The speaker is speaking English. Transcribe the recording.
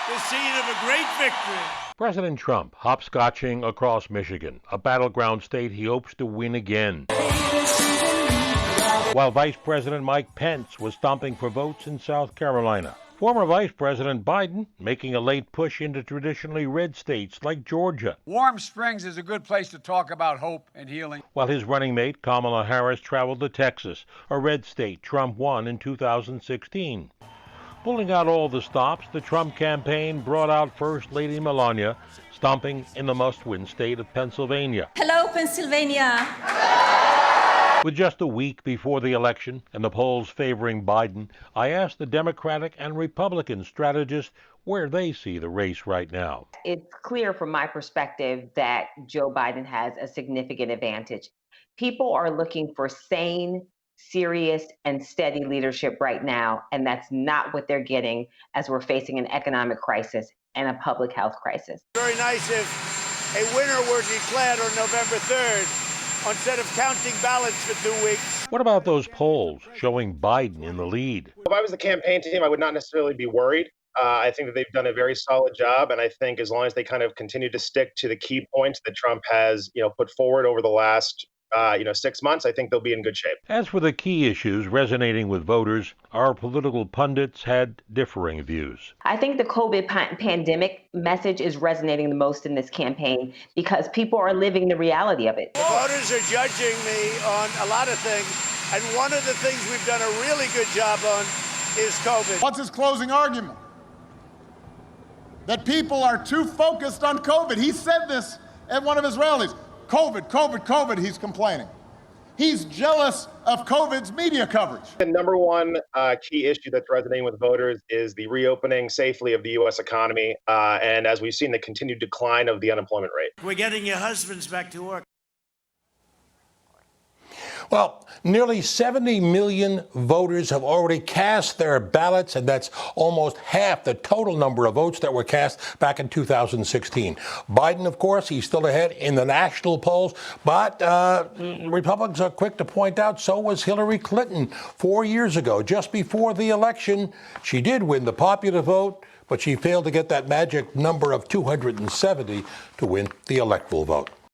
the scene of a great victory. President Trump hopscotching across Michigan, a battleground state he hopes to win again. While Vice President Mike Pence was stomping for votes in South Carolina. Former Vice President Biden making a late push into traditionally red states like Georgia. Warm Springs is a good place to talk about hope and healing. While his running mate Kamala Harris traveled to Texas, a red state Trump won in 2016. Pulling out all the stops, the Trump campaign brought out First Lady Melania, stomping in the must-win state of Pennsylvania. Hello, Pennsylvania. With just a week before the election and the polls favoring Biden, I asked the Democratic and Republican strategists where they see the race right now. It's clear from my perspective that Joe Biden has a significant advantage. People are looking for sane, serious, and steady leadership right now, and that's not what they're getting as we're facing an economic crisis and a public health crisis. Very nice if a winner were declared on November 3rd. Instead of counting ballots for 2 weeks. What about those polls showing Biden in the lead? If I was the campaign team, I would not necessarily be worried. I think that they've done a very solid job, and I think as long as they kind of continue to stick to the key points that Trump has, put forward over the last 6 months, I think they'll be in good shape. As for the key issues resonating with voters, our political pundits had differing views. I think the COVID pandemic message is resonating the most in this campaign because people are living the reality of it. The voters are judging me on a lot of things, and one of the things we've done a really good job on is COVID. What's his closing argument? That people are too focused on COVID. He said this at one of his rallies. COVID, COVID, COVID, he's complaining. He's jealous of COVID's media coverage. The number one key issue that's resonating with voters is the reopening safely of the U.S. economy, and as we've seen, the continued decline of the unemployment rate. We're getting your husbands back to work. Well, nearly 70 million voters have already cast their ballots, and that's almost half the total number of votes that were cast back in 2016. Biden, of course, he's still ahead in the national polls, but Republicans are quick to point out so was Hillary Clinton 4 years ago. Just before the election, she did win the popular vote, but she failed to get that magic number of 270 to win the electoral vote.